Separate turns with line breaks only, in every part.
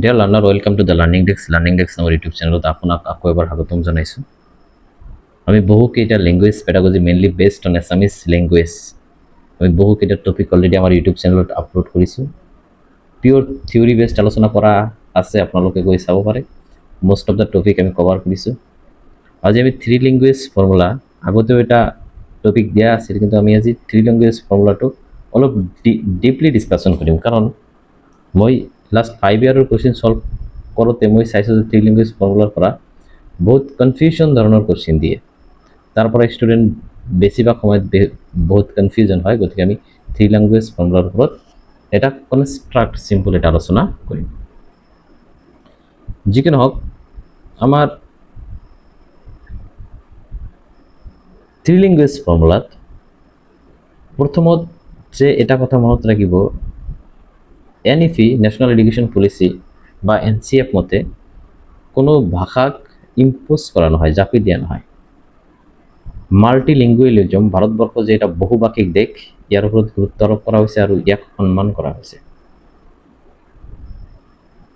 Dear learner welcome to the learning desk নামৰ YouTube চেনেলত আপোনাক আকৌ এবাৰ স্বাগতম জনাইছোঁ। আমি বহুকেইটা language pedagogy mainly based on Assamese language আমি বহুকেইটা টপিক অলৰেডি আমাৰ ইউটিউব চেনেলত আপলোড কৰিছোঁ। পিয়'ৰ থিয়ৰী বেছড আলোচনা কৰা আছে, আপোনালোকে গৈ চাব পাৰে। মষ্ট অফ দ্য টপিক আমি কভাৰ কৰিছোঁ। আজি আমি থ্ৰী লেংগুৱেজ ফৰ্মুলা, আগতেও এটা টপিক দিয়া আছিল, কিন্তু আমি আজি থ্ৰী লেংগুৱেজ ফৰ্মুলাটো অলপ ডিপলি ডিছকাশ্যন কৰিম, কাৰণ মই লাষ্ট 5 ইয়াৰৰ কুৱেশ্যন ছল্ভ কৰোঁতে মই চাইছোঁ যে থ্ৰী লেংগুৱেজ ফৰ্মুলাৰ পৰা বহুত কনফিউজন ধৰণৰ কুৱেশ্যন দিয়ে। তাৰ পৰা ষ্টুডেণ্ট বেছিভাগ সময়ত বহুত কনফিউজন হয়। গতিকে আমি থ্ৰী লেংগুৱেজ ফৰ্মুলাৰ ওপৰত এটা কনষ্ট্ৰাক্ট চিম্পল এটা আলোচনা কৰিম। যি কি নহওক, আমাৰ থ্ৰী লেংগুৱেজ ফৰ্মুলাত প্ৰথমত যে এটা কথা মনত ৰাখিব, NEP নেশ্যনেল এডুকেশ্যন পলিচি বা NCF মতে কোনো ভাষাক ইম্প'জ কৰা নহয়, জাপি দিয়া নহয়। মাল্টিলিংগুৱেলিজম, ভাৰতবৰ্ষ যে এটা বহুভাষিক দেশ, ইয়াৰ ওপৰত গুৰুত্ব আৰোপ কৰা হৈছে আৰু ইয়াক সন্মান কৰা হৈছে।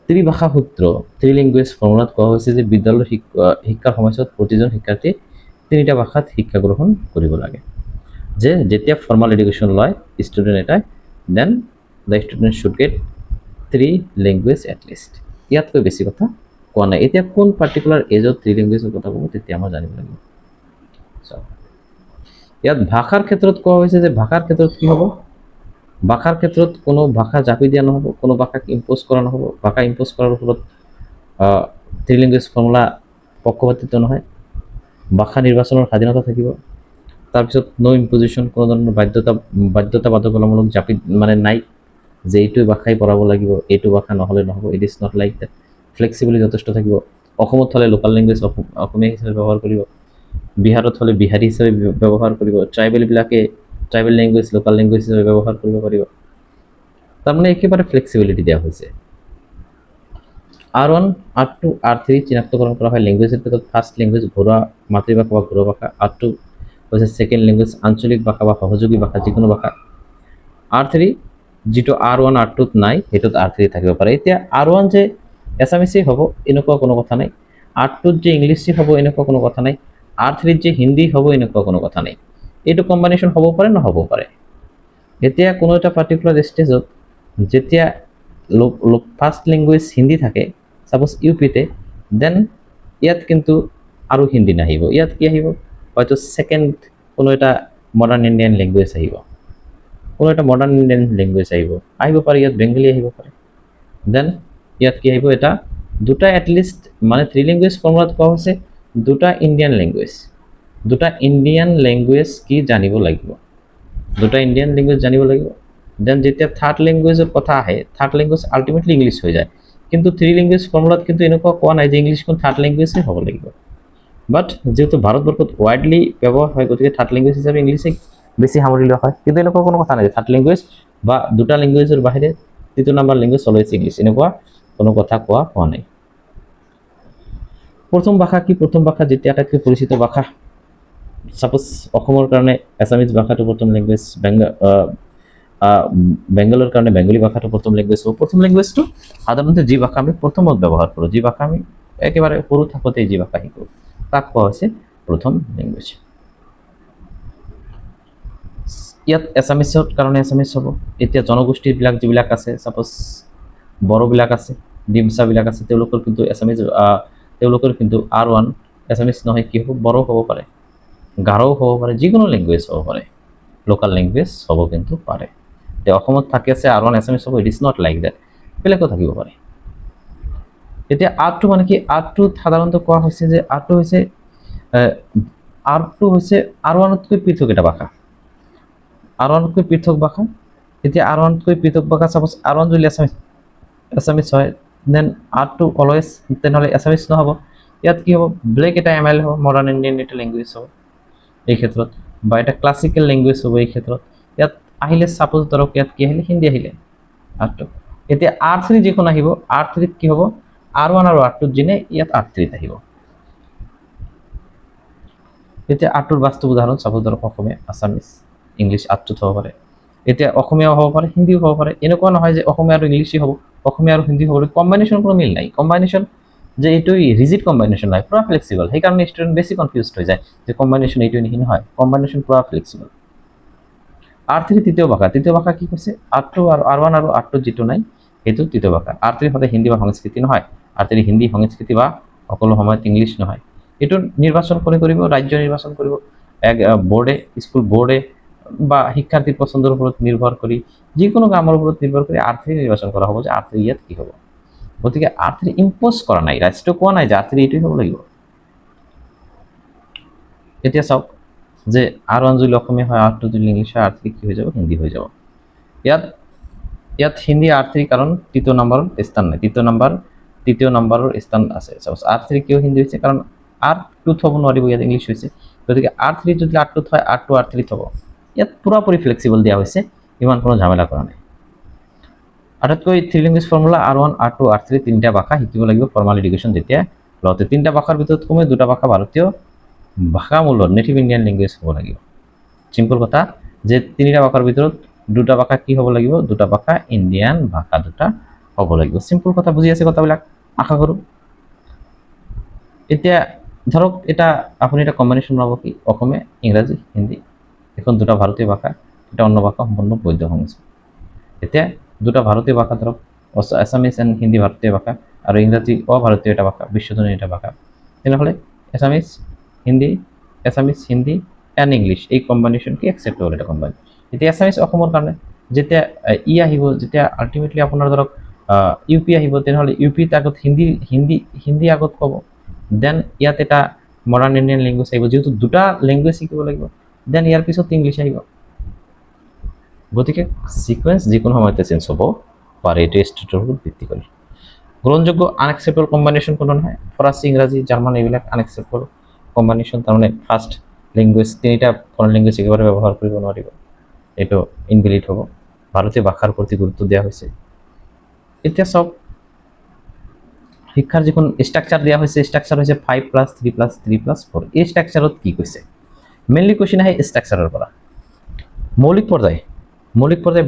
ত্ৰিভাষা সূত্ৰ থ্ৰী লেংগুৱেজ ফৰ্মুলাত কোৱা হৈছে যে বিদ্যালয়ৰ শিক্ষাৰ সময়ছোৱাত প্ৰতিজন শিক্ষাৰ্থীয়ে 3টা ভাষাত শিক্ষা গ্ৰহণ কৰিব লাগে। যে যেতিয়া ফৰ্মাল এডুকেশ্যন লয় ষ্টুডেণ্ট এটাই, then the student should get 3 language at least. ইয়াতকৈ বেছি কথা কোৱা নাই। এতিয়া কোন পাৰ্টিকুলাৰ এজত 3 লেংগুৱেজৰ কথা ক'ব, তেতিয়া আমাৰ জানিব লাগিব। ইয়াত ভাষাৰ ক্ষেত্ৰত কোৱা হৈছে যে ভাষাৰ ক্ষেত্ৰত কি হ'ব, ভাষাৰ ক্ষেত্ৰত কোনো ভাষা জাপি দিয়া নহ'ব, কোনো ভাষাক ইম্প'জ কৰা নহ'ব। ভাষা ইম্প'জ কৰাৰ ওপৰত থ্ৰী লেংগুৱেজ ফৰ্মুলা পক্ষপাতিত্ব নহয়। ভাষা নিৰ্বাচনৰ স্বাধীনতা থাকিব। তাৰপিছত ন' ইম্পজিশ্যন, কোনো ধৰণৰ বাধ্যতাবাধকতামূলক জাপি নাই যে এইটো ভাষাই পঢ়াব লাগিব, এইটো ভাষা নহ'লে নহ'ব। It is not like that. Flexibility যথেষ্ট থাকিব। অসমত হ'লে লোকেল লেংগুৱেজ অসমীয়া হিচাপে ব্যৱহাৰ কৰিব, বিহাৰত হ'লে বিহাৰী হিচাপে ব্যৱহাৰ কৰিব, ট্ৰাইবেল লেংগুৱেজ লোকেল লেংগুৱেজ হিচাপে ব্যৱহাৰ কৰিব পাৰিব। তাৰমানে একেবাৰে ফ্লেক্সিবিলিটি দিয়া হৈছে। R1, R2, R3 চিনাক্তকৰণ কৰা হয় লেংগুৱেজৰ ক্ষেত্ৰত। ফাৰ্ষ্ট লেংগুৱেজ ঘৰুৱা মাতৃভাষা বা ঘৰুৱা ভাষা, R2 হৈছে ছেকেণ্ড লেংগুৱেজ আঞ্চলিক ভাষা বা সহযোগী ভাষা, যিকোনো ভাষা। R3 যিটো R1 R2ত নাই, সেইটোত R3 থাকিব পাৰে। এতিয়া R1 যে এছামিছেই হ'ব এনেকুৱা কোনো কথা নাই, R2ত যে ইংলিছেই হ'ব এনেকুৱা কোনো কথা নাই, R3ত যে হিন্দী হ'ব এনেকুৱা কোনো কথা নাই। এইটো কম্বিনেশ্যন হ'ব পাৰে, নহ'ব পাৰে। এতিয়া কোনো এটা পাৰ্টিকুলাৰ ষ্টেজত যেতিয়া ফাৰ্ষ্ট লেংগুৱেজ হিন্দী থাকে, ছাপ'জ UPতে, দেন ইয়াত কিন্তু আৰু হিন্দী নাহিব। ইয়াত কি আহিব, হয়তো ছেকেণ্ড কোনো এটা মডাৰ্ণ ইণ্ডিয়ান লেংগুৱেজ আহিব, আহিব পাৰে। ইয়াত বেংগলী আহিব পাৰে। দেন ইয়াত কি আহিব, এটা দুটা এটলিষ্ট, মানে থ্ৰী লেংগুৱেজ ফৰ্মুলাত কোৱা হৈছে দুটা ইণ্ডিয়ান লেংগুৱেজ কি জানিব লাগিব, দেন যেতিয়া থাৰ্ড লেংগুৱেজৰ কথা আহে, থাৰ্ড লেংগুৱেজ আল্টিমেটলি ইংলিছ হৈ যায়। কিন্তু থ্ৰী লেংগুৱেজ ফৰ্মুলাত কিন্তু এনেকুৱা কোৱা নাই যে ইংলিছখন থাৰ্ড লেংগুৱেজেই হ'ব লাগিব। বাট যিহেতু ভাৰতবৰ্ষত ৱাইডলি ব্যৱহাৰ হয়, গতিকে থাৰ্ড লেংগুৱেজ হিচাপে ইংলিছেই বেছি সামৰি লোৱা হয়। কিন্তু এনেকুৱা কোনো কথা নাই যে থাৰ্ড লেংগুৱেজ বা দুটা লেংগুৱেজৰ বাহিৰে তৃতীয় নাম্বাৰ লেংগুৱেজ অলৱেজ ইংলিছ, এনেকুৱা কোনো কথা কোৱা হোৱা নাই। প্ৰথম ভাষা কি, প্ৰথম ভাষা যেতিয়া আটাইতকৈ পৰিচিত ভাষা, ছাপ'জ অসমৰ কাৰণে এছামিজ ভাষাটো প্ৰথম লেংগুৱেজ, বেংগলৰ কাৰণে বেংগলী ভাষাটো প্ৰথম লেংগুৱেজ হ'ব। প্ৰথম লেংগুৱেজটো সাধাৰণতে যি ভাষা আমি প্ৰথমত ব্যৱহাৰ কৰোঁ, যি ভাষা আমি একেবাৰে সৰু থাকোঁতেই যি ভাষা শিকোঁ, তাক কোৱা হৈছে প্ৰথম লেংগুৱেজ। ইয়াত এছামিছৰ কাৰণে এছামিছ হ'ব। এতিয়া জনগোষ্ঠীবিলাক যিবিলাক আছে, ছাপ'জ বড়োবিলাক আছে, ডিমাছাবিলাক আছে, তেওঁলোকৰ কিন্তু R1 এছামিছ নহয়, কি হ'ব, বড়ো হ'ব পাৰে, গাৰোও হ'ব পাৰে, যিকোনো লেংগুৱেজ হ'ব পাৰে, লোকেল লেংগুৱেজ হ'ব কিন্তু পাৰে। এতিয়া অসমত থাকি আছে R1 এছামিছ হ'ব, it is not like that, বেলেগো থাকিব পাৰে। এতিয়া R2 মানে কি, R2ত সাধাৰণতে কোৱা হৈছে যে R2 হৈছে R1তকৈ পৃথক এটা ভাষা, R1তকৈ পৃথক ভাষা। এতিয়া R1তকৈ পৃথক ভাষা, ছাপ'জ R1 যদি এছামিছ হয়, দেন R2 অলৱেজ তেনেহ'লে এছামিছ নহ'ব। ইয়াত কি হ'ব, ব্লেক এটা ML হ'ব, মডাৰ্ণ ইণ্ডিয়ান এটা লেংগুৱেজ হ'ব এই ক্ষেত্ৰত, বা এটা ক্লাছিকেল লেংগুৱেজ হ'ব এই ক্ষেত্ৰত। ইয়াত আহিলে ছাপ'জ ধৰক ইয়াত কি আহিলে, হিন্দী আহিলে R2। এতিয়া R3 যিখন আহিব, R3ত কি হ'ব, R1 আৰু R2ত যেনে ইয়াত R3ত আহিব। এতিয়া R2ৰ বাস্তৱ উদাহৰণ, ছাপ'জ ধৰক অসমীয়া, আছামিজ, ইংলিছ R2ত হ'ব পাৰে। এতিয়া অসমীয়াও হ'ব পাৰে, হিন্দীও হ'ব পাৰে। এনেকুৱা নহয় যে অসমীয়া আৰু ইংলিছেই হ'ব, অসমীয়া আৰু হিন্দী হ'বলৈ কম্বাইনেশ্যন কোনো মিল নাই কম্বাইনেশ্যন যে এইটো ৰিজিড কম্বাইনেশ্যন নাই পুৰা ফ্লেক্সিবল সেইকাৰণে ষ্টুডেণ্ট বেছি কনফিউজড হৈ যায় যে কম্বাইনেশ্যন এইটো নেকি নহয় কম্বাইনেশ্যন পুৰা ফ্লেক্সিবল R3 তৃতীয় ভাষা কি কৈছে R2 আৰু R1 আৰু R2 যিটো নাই সেইটো তৃতীয় ভাষা R3 সদায় হিন্দী বা সংস্কৃতি নহয় R3 হিন্দী সংস্কৃতি বা সকলো সময়ত ইংলিছ নহয় এইটো নিৰ্বাচন কৰিব ৰাজ্য নিৰ্বাচন কৰিব এক বোৰ্ডে স্কুল বোৰ্ডে বা শিক্ষাৰ্থীৰ পছন্দৰ ওপৰত নিৰ্ভৰ কৰি যিকোনো কামৰ ওপৰত নিৰ্ভৰ কৰি R3 নিৰ্বাচন কৰা হ'ব যে R3 ইয়াত কি হ'ব গতিকে R3 ইম্প'জ কৰা নাই ৰাষ্ট্ৰীয় কোৱা নাই যে R3 এইটোৱে হ'ব লাগিব এতিয়া চাওক যে R1 যদি অসমীয়া হয় R2 যদি ইংলিছ হয় R3 কি হৈ যাব হিন্দী হৈ যাব ইয়াত হিন্দী R3 কাৰণ তৃতীয় নম্বৰৰ স্থান নাই তৃতীয় নম্বৰৰ স্থান আছে সাপোজ R3 কিয় হিন্দী হৈছে কাৰণ R2 থব নোৱাৰিব ইয়াত ইংলিছ হৈছে গতিকে R3 যদি R2 হয় R2 R3 থব ইয়াত পুৰাপুৰি ফ্লেক্সিবল দিয়া হৈছে ইমান কোনো ঝামেলা কৰা নাই আটাইতকৈ three language formula R1 R2 R3 তিনিটা ভাষা শিকিব লাগিব ফৰ্মাল এডুকেশ্যন যেতিয়া লওঁতে তিনিটা ভাষাৰ ভিতৰত কমে দুটা ভাষা ভাৰতীয় ভাষামূলৰ নেটিভ ইণ্ডিয়ান লেংগুৱেজ হ'ব লাগিব সিম্পল কথা যে তিনিটা ভাষাৰ ভিতৰত দুটা ভাষা কি হ'ব লাগিব দুটা ভাষা ইণ্ডিয়ান ভাষা দুটা হ'ব লাগিব সিম্পল কথা বুজি আছে কথাবিলাক আশা কৰোঁ এতিয়া ধৰক এটা আপুনি এটা কম্বিনেশ্যন পাব কি অসমীয়া ইংৰাজী হিন্দী এখন দুটা ভাৰতীয় ভাষা এটা অন্য ভাষা সম্পূৰ্ণ বৈধ সংস্কৃত এতিয়া দুটা ভাৰতীয় ভাষা ধৰক আছামিজ এণ্ড হিন্দী ভাৰতীয় ভাষা আৰু ইংৰাজী অভাৰতীয় এটা ভাষা বিশ্বজনীন এটা ভাষা তেনেহ'লে আছামিজ হিন্দী এণ্ড ইংলিছ এই কম্বিনেশ্যন কি একচেপ্টেবল এটা কম্বাইন এতিয়া আছামিজ অসমৰ কাৰণে যেতিয়া আহিব যেতিয়া আল্টিমেটলি আপোনাৰ ধৰক UP আহিব তেনেহ'লে UPত আগত হিন্দী আগত ক'ব দেন ইয়াত এটা মডাৰ্ণ ইণ্ডিয়ান লেংগুৱেজ আহিব যিহেতু দুটা লেংগুৱেজ শিকিব লাগিব দেন ইয়াৰ পিছত ইংলিছ আহিব গতিকে সিকুৱেন্স যিকোনো সময়তে চেঞ্জ হ'ব পাৰে এইটো ষ্টেটৰ ওপৰত ভিত্তি কৰি গ্ৰহণযোগ্য আনএক্সেপ্টেবল কম্বিনেশ্যন কোনো নহয় ফৰাচী ইংৰাজী জাৰ্মান এইবিলাক আনএক্সেপ্টেবল কম্বিনেশ্যন তাৰমানে ফাৰ্ষ্ট লেংগুৱেজ তিনিটা ফৰেন লেংগুৱেজ একেবাৰে ব্যৱহাৰ কৰিব নোৱাৰিব এইটো ইনভেলিড হ'ব ভাৰতীয় ভাষাৰ প্ৰতি গুৰুত্ব দিয়া হৈছে এতিয়া চাওক শিক্ষাৰ যিখন ষ্ট্ৰাকচাৰ দিয়া হৈছে ষ্ট্ৰাকচাৰ হৈছে 5+3+3+4 এই ষ্ট্ৰাকচাৰত কি কৈছে মেইনলি কুৱেশ্যন আহে ষ্ট্ৰাকচাৰৰ পৰা মৌলিক পৰ্যায়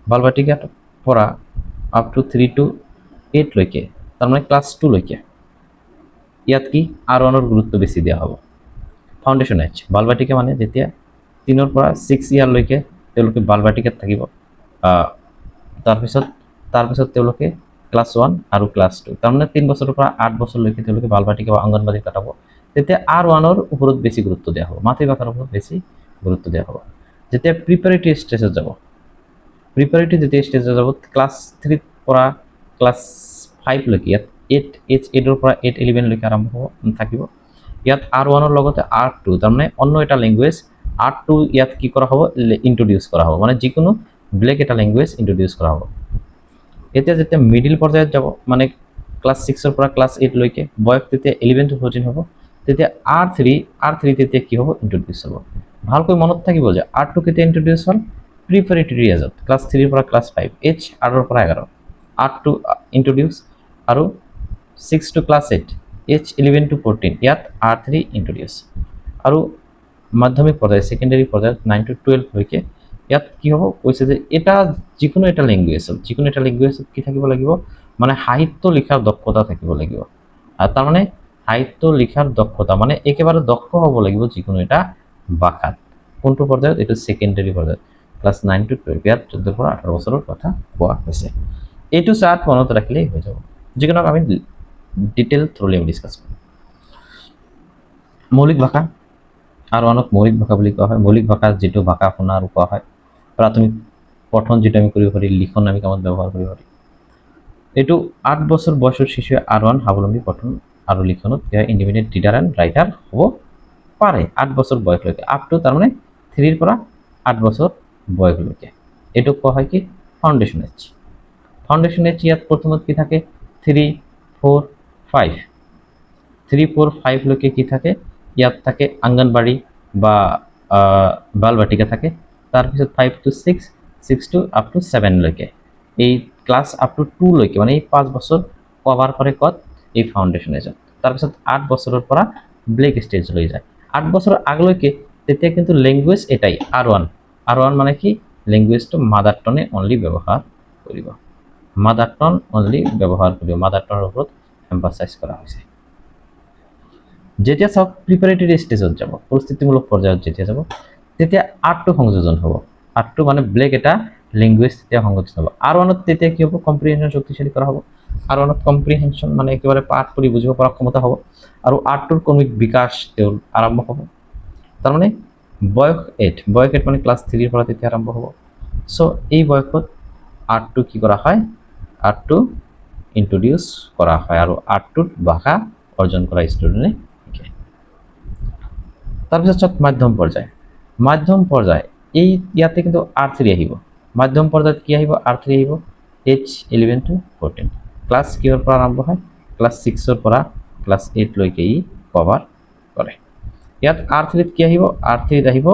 বালবাটিকা পৰা আপ টু 3 to 8 লৈকে তাৰমানে ক্লাছ 2 লৈকে ইয়াত কি R1 গুৰুত্ব বেছি দিয়া হ'ব ফাউণ্ডেশ্যন এজ বালবাটিকা মানে যেতিয়া 3 পৰা 6 ইয়াৰলৈকে তেওঁলোকে বালবাটিকাত থাকিব তাৰপিছত তেওঁলোকে ক্লাছ 1 আৰু ক্লাছ 2 তাৰমানে 3 বছৰৰ পৰা 8 বছৰলৈকে তেওঁলোকে বালবাটিকা বা অংগনবাড়ী কটাব তেতিয়া R1 ওপৰত বেছি গুৰুত্ব দিয়া হ'ব মাতৃভাষাৰ ওপৰত বেছি গুৰুত্ব দিয়া হ'ব যেতিয়া প্ৰিপাৰেটৰি ষ্টেজত যাব ক্লাছ 3 পৰা ক্লাছ 5 লৈকে ইয়াত 8 পৰা 11 লৈকে আৰম্ভ থাকিব ইয়াত R1 লগতে R2 তাৰমানে অন্য এটা লেংগুৱেজ R2 ইয়াত কি কৰা হ'ব ইন্ট্ৰডিউস কৰা হ'ব মানে যিকোনো ব্লেক এটা লেংগুৱেজ ইন্ট্ৰডিউস কৰা হ'ব এতিয়া যেতিয়া মিডিল পৰ্যায়ত যাব মানে ক্লাছ 6 পৰা ক্লাছ 8 লৈকে বয়স তেতিয়া 11 to 14 হ'ব তেতিয়া R3 তেতিয়া কি হ'ব ইন্ট্ৰডিউস হ'ব ভালকৈ মনত থাকিব যে R2 কেতিয়া ইন্ট্ৰডিউস হ'ল প্ৰিপাৰেটৰি এজত ক্লাছ 3 পৰা ক্লাছ 5 H 8 পৰা 11 R2 ইন্ট্ৰডিউস আৰু 6 to class 8 H 11 to 14 ইয়াত R3 ইন্ট্ৰডিউস আৰু মাধ্যমিক পৰ্যায় সেকেন্ডাৰী পৰ্যায়ত 9 to 12 লৈকে ইয়াত কি হ'ব কৈছে যে এটা যিকোনো এটা লেংগুৱেজত কি থাকিব লাগিব মানে সাহিত্য লিখাৰ দক্ষতা থাকিব লাগিব আৰু তাৰ মানে সাহিত্য লিখাৰ দক্ষতা মানে একেবাৰে দক্ষ হ'ব লাগিব যিকোনো এটা ভাষাত কোনটো পৰ্যায়ত এইটো সেকেন্ডাৰী পৰ্যায়ত ক্লাছ 9 to 12 ইয়াত 14 পৰা 18 বছৰৰ কথা কোৱা হৈছে এইটো চাৰ্ট মনত ৰাখিলেই হৈ যাব যিকোনো আমি ডিটেইল থ্ৰুলি ডিসকাস কৰিম মৌলিক ভাষা R1 মৌলিক ভাষা বুলি কোৱা হয় মৌলিক ভাষা যিটো ভাষা শুনা আৰু কোৱা হয় প্ৰাথমিক পঠন যেটা আমি কৰিব পাৰি লিখন আমি কামত ব্যৱহাৰ কৰিব পাৰি এইটো 8 বছৰ বয়সৰ শিশুৱে R1 স্বাৱলম্বী পঠন আৰু লিখনত ইণ্ডিপেণ্ডেন্ট ৰিডাৰ এণ্ড ৰাইটাৰ হ'ব পাৰে 8 বছৰ বয়সলৈকে আপ টু তাৰমানে 3 ৰ পৰা 8 বছৰ বয়সলৈকে এইটো কোৱা হয় কি ফাউণ্ডেশ্যন এজ ইয়াত প্ৰথমত কি থাকে 3 4 5 লৈকে কি থাকে ইয়াত থাকে অঙ্গনবাড়ি বা বালবাটিকা থাকে তাৰপিছত 5 to 6 to up to 7 লৈকে এই ক্লাছ আপ টু 2 লৈকে মানে এই 5 বছৰ কভাৰ কৰে কত এই ফাউণ্ডেশ্যন এজত তাৰপিছত 8 বছৰৰ পৰা ব্লেক ষ্টেজ লৈ যায় 8 বছৰৰ আগলৈকে তেতিয়া কিন্তু ল্যাঙ্গুৱেজ এটাই R1 মানে কি ল্যাঙ্গুৱেজটো মাদাৰ টনে অনলি ব্যৱহাৰ কৰিব মাদাৰ টন অনলি ব্যৱহাৰ কৰিব, মাদাৰ টনৰ ওপৰত এম্পাচাইজ কৰা হৈছে। যেতিয়া চাওক প্ৰিপাৰেটৰী ষ্টেজত যাব, প্ৰস্তুতিমূলক পৰ্যায়ত যেতিয়া যাব, তেতিয়া আৰ্টটো সংযোজন হ'ব। আৰ্টটো মানে বেলেগ এটা লেংগুৱেজ তেতিয়া সংযোজন হ'ব। R1ত তেতিয়া কি হ'ব, কম্প্ৰিহেনশ্যন শক্তিশালী কৰা হ'ব। R1ত কম্প্ৰিহেনশ্যন মানে একেবাৰে পাঠ কৰি বুজিব পৰা ক্ষমতা হ'ব, আৰু আৰ্টটোৰ ক্ৰমিক বিকাশ তেওঁৰ আৰম্ভ হ'ব। তাৰমানে বয়স 8 মানে ক্লাছ 3ৰ পৰা তেতিয়া আৰম্ভ হ'ব। চ' এই বয়সত আৰ্টটো কি কৰা হয়, আৰ্টটো ইন্ট্ৰডিউচ কৰা হয়, আৰু আৰ্টটোত ভাষা অৰ্জন কৰা ষ্টুডেণ্টে শিকে। তাৰপিছত চাওক মাধ্যম পৰ্যায়, এই ইয়াতে কিন্তু R3 আহিব। মাধ্যম পৰ্যায়ত কি আহিব, R3 আহিব, H 11 to 14। ক্লাছ কিহৰ পৰা আৰম্ভ হয়, ক্লাছ 6ৰ পৰা ক্লাছ 8 লৈকে ই কভাৰ কৰে। ইয়াত R3ত কি আহিব, R3ত আহিব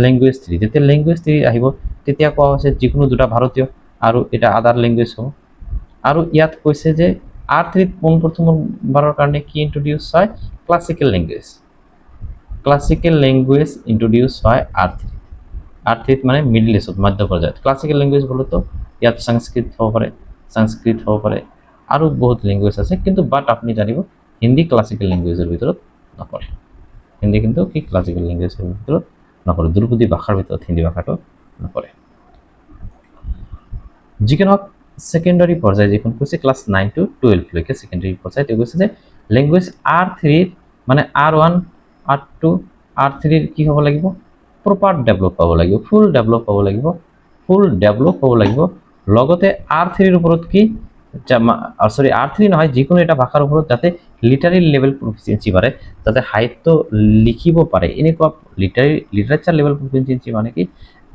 লেংগুৱেজ 3। যেতিয়া লেংগুৱেজ 3 আহিব, তেতিয়া কোৱা হৈছে যিকোনো দুটা ভাৰতীয় আৰু এটা আদাৰ লেংগুৱেজ হ'ব। আৰু ইয়াত কৈছে যে R3ত পোনপ্ৰথমবাৰৰ কাৰণে কি ইন্ট্ৰডিউচ হয়, ক্লাছিকেল লেংগুৱেজ ইন্ট্ৰডিউচ হয় R3ত মানে মিডল এজত, মধ্য পৰ্যায়ত। ক্লাছিকেল লেংগুৱেজ বলতো ইয়াত সংস্কৃত হ'ব পাৰে আৰু বহুত লেংগুৱেজ আছে, কিন্তু বাট আপুনি জানিব হিন্দী ক্লাছিকেল লেংগুৱেজৰ ভিতৰত নপৰে। হিন্দী কিন্তু কি ক্লাছিকেল লেংগুৱেজৰ ভিতৰত নপৰে, ধ্ৰুপদী ভাষাৰ ভিতৰত হিন্দী ভাষাটো নপৰে। যিকি নহওক ছেকেণ্ডাৰী পৰ্যায় যিখন কৈছে ক্লাছ 9 to 12 লৈকে ছেকেণ্ডাৰী পৰ্যায়, তেওঁ কৈছে যে লেংগুৱেজ R3 মানে R1 R2 R3 কি হ'ব লাগিব, প্ৰপাৰ ডেভেলপ হ'ব লাগিব, ফুল ডেভেলপ হ'ব লাগিব। লগতে R3ৰ ওপৰত কি R3 নহয়, যিকোনো এটা ভাষাৰ ওপৰত যাতে লিটাৰী লেভেল প্ৰফিচিয়েঞ্চি বাঢ়ে, যাতে সাহিত্য লিখিব পাৰে, এনেকুৱা লিটাৰেচাৰ লেভেল প্ৰফিচিয়েঞ্চি মানে কি,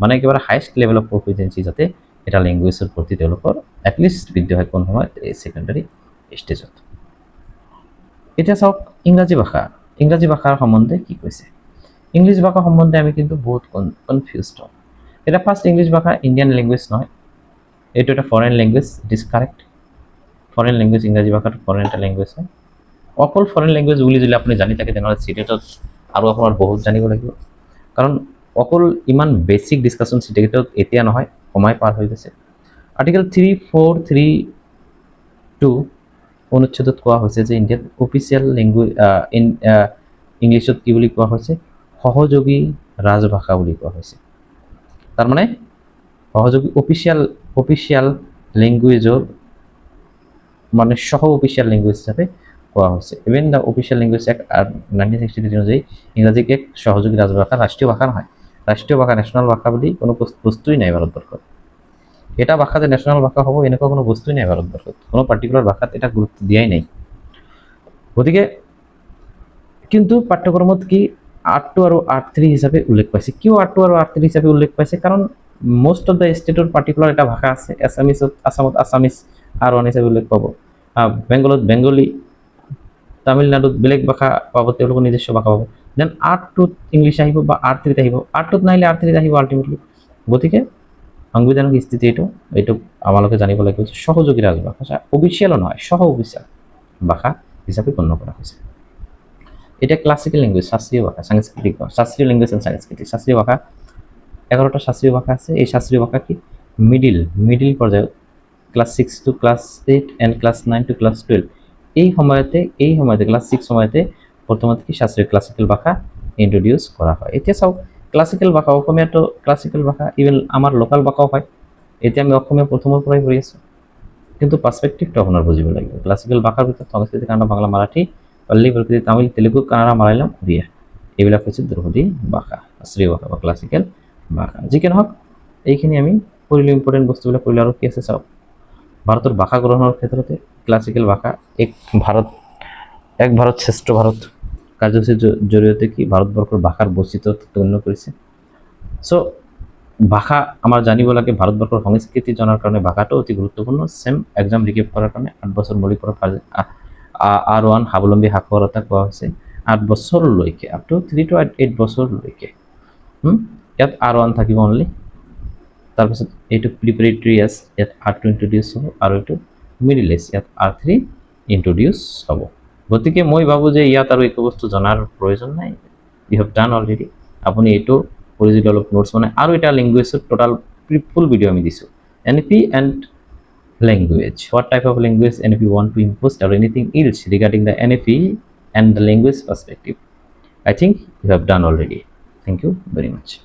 মানে একেবাৰে হাইষ্ট লেভেল অফ প্ৰফিচিয়েঞ্চি যাতে এটা লেংগুৱেজৰ প্ৰতি তেওঁলোকৰ এটলিষ্ট বৃদ্ধি হয় কোন সময়ত, এই ছেকেণ্ডাৰী ষ্টেজত। এতিয়া চাওক ইংৰাজী ভাষাৰ সম্বন্ধে কি কৈছে। ইংলিছ ভাষা সম্বন্ধে আমি কিন্তু বহুত কনফিউজড হওঁ। এটা ফাৰ্ষ্ট ইংলিছ ভাষা ইণ্ডিয়ান লেংগুৱেজ নহয়, এইটো এটা foreign language, it is correct. Foreign language, ইংৰাজী ভাষাটো ফৰেন এটা লেংগুৱেজ হয়। অকল ফৰেন লেংগুৱেজ বুলি যদি আপুনি জানি থাকে, তেনেহ'লে চিটেটত আৰু আপোনাৰ বহুত জানিব লাগিব, কাৰণ অকল ইমান বেছিক ডিছকাশ্যন চিটেটত এতিয়া নহয়, সময় পাৰ হৈ গৈছে। আৰ্টিকেল 3432 অনুচ্ছেদত কোৱা হৈছে যে ইণ্ডিয়াত অফিচিয়েল লেংগুৱেজ ইংলিছত কি বুলি কোৱা হৈছে, সহযোগী ৰাজভাষা বুলি কোৱা হৈছে। তাৰমানে সহযোগী অফিচিয়েল লেংগুৱেজৰ মানে সহ অফিচিয়েল লেংগুৱেজ হিচাপে কোৱা হৈছে। Even the official language act 1963 অনুযায়ী ইংৰাজীক এক সহযোগী ৰাজভাষা, ৰাষ্ট্ৰীয় ভাষা নহয়। ৰাষ্ট্ৰীয় ভাষা, নেশ্যনেল ভাষা বুলি কোনো বস্তুই নাই ভাৰতবৰ্ষত। এটা ভাষা যে নেশ্যনেল ভাষা হ'ব এনেকুৱা কোনো বস্তুই নাই ভাৰতবৰ্ষত, কোনো পাৰ্টিকুলাৰ ভাষাত এটা গুৰুত্ব দিয়াই নাই। গতিকে কিন্তু পাঠ্যক্ৰমত কি R2 আৰু R3 হিচাপে উল্লেখ পাইছে। কিয় R2 আৰু R3 হিচাপে উল্লেখ পাইছে, কাৰণ most of the ষ্টেটৰ পাৰ্টিকুলাৰ এটা ভাষা আছে। আসামত আসামিজ R1 হিচাপে উল্লেখ পাব, বেংগলত বেংগলী, তামিলনাডুত বেলেগ ভাষা পাব, তেওঁলোকৰ নিজস্ব ভাষা পাব। দেন R2ত ইংলিছ আহিব বা R3ত আহিব, R2ত নাহিলে R3ত আহিব আল্টিমেটলি। গতিকে সাংবিধানিক স্থিতি এইটো আমালোকে জানিব লাগিব, সহযোগী ৰাজভাষা, অফিচিয়েলো নহয়, সহ অফিচিয়েল ভাষা হিচাপে গণ্য কৰা হৈছে। এতিয়া ক্লাছিকেল লেংগুৱেজ, শাস্ত্ৰীয় ভাষা, সাংস্কৃতিক ভাষা, শাস্ত্ৰীয় লেংগুৱেজ এণ্ড সাংস্কৃতিক। শাস্ত্ৰীয় ভাষা 11টা শাস্ত্ৰীয় ভাষা আছে। এই শাস্ত্ৰীয় ভাষা কি মিডিল পৰ্যায়ত, class 6 to class 8 and class 9 to class 12 এই সময়তে ক্লাছ 6 সময়তে প্ৰথমতে কি শাস্ত্ৰীয় ক্লাছিকেল ভাষা ইন্ট্ৰডিউচ কৰা হয়। এতিয়া চাওক ক্লাছিকেল ভাষা, অসমীয়াটো ক্লাছিকেল ভাষা, ইভেন আমাৰ লোকেল ভাষাও হয়। এতিয়া আমি অসমীয়া প্ৰথমৰ পৰাই পঢ়ি আছোঁ, কিন্তু পাৰ্সপেক্টিভটো আপোনাৰ বুজিব লাগিব। ক্লাছিকেল ভাষাৰ ভিতৰত সংস্কৃত, কান্নড়, বাংলা, মাৰাঠী, পালি, প্ৰকৃতি, তামিল, তেলেগু, কানাড়া, মালায়ালম, উড়িয়া, এইবিলাক হৈছে ধ্ৰুপদী ভাষা, শাস্ত্ৰীয় ভাষা বা ক্লাছিকেল ভাষা। যিকি নহওক এইখিনি আমি পঢ়িলোঁ, ইম্পৰ্টেণ্ট বস্তুবিলাক পঢ়িলোঁ। আৰু কি আছে চাওক, ভাৰতৰ ভাষা গ্ৰহণৰ ক্ষেত্ৰতে ক্লাছিকেল ভাষা এক ভাৰত শ্ৰেষ্ঠ ভাৰত কাৰ্যসূচীৰ জৰিয়তে কি ভাৰতবৰ্ষৰ ভাষাৰ বৈচিত্ৰ্য উন্নত কৰিছে। চ' ভাষা আমাৰ জানিব লাগে, ভাৰতবৰ্ষৰ সংস্কৃতি জনাৰ কাৰণে ভাষাটো অতি গুৰুত্বপূৰ্ণ। চেম এক্সাম ৰিকেপ কৰাৰ কাৰণে 8 বছৰ মৌলিক R1 স্বাৱলম্বী সাক্ষৰতা কোৱা হৈছে 8 বছৰলৈকে, আপ টু 3 to 8 বছৰলৈকে। ইয়াত R1 থাকিব অনলি। তাৰপিছত এইটো প্ৰিপাৰেটৰী এজ, ইয়াত R2 ইন্ট্ৰডিউচ হ'ব, আৰু এইটো মিডিল এজ, ইয়াত R3 ইন্ট্ৰডিউচ হ'ব। গতিকে মই ভাবোঁ যে ইয়াত আৰু একো বস্তু জনাৰ প্ৰয়োজন নাই, ইউ হেভ ডান অলৰেডি। আপুনি এইটো কৰি যদি অলপ নোটছ মানে, আৰু এটা লেংগুৱেজত টোটাল ফুল ভিডিঅ' আমি দিছোঁ, NP and language. What type of language NFP want to impose or anything else regarding the NFP and the language perspective? I think you have done already. Thank you very much.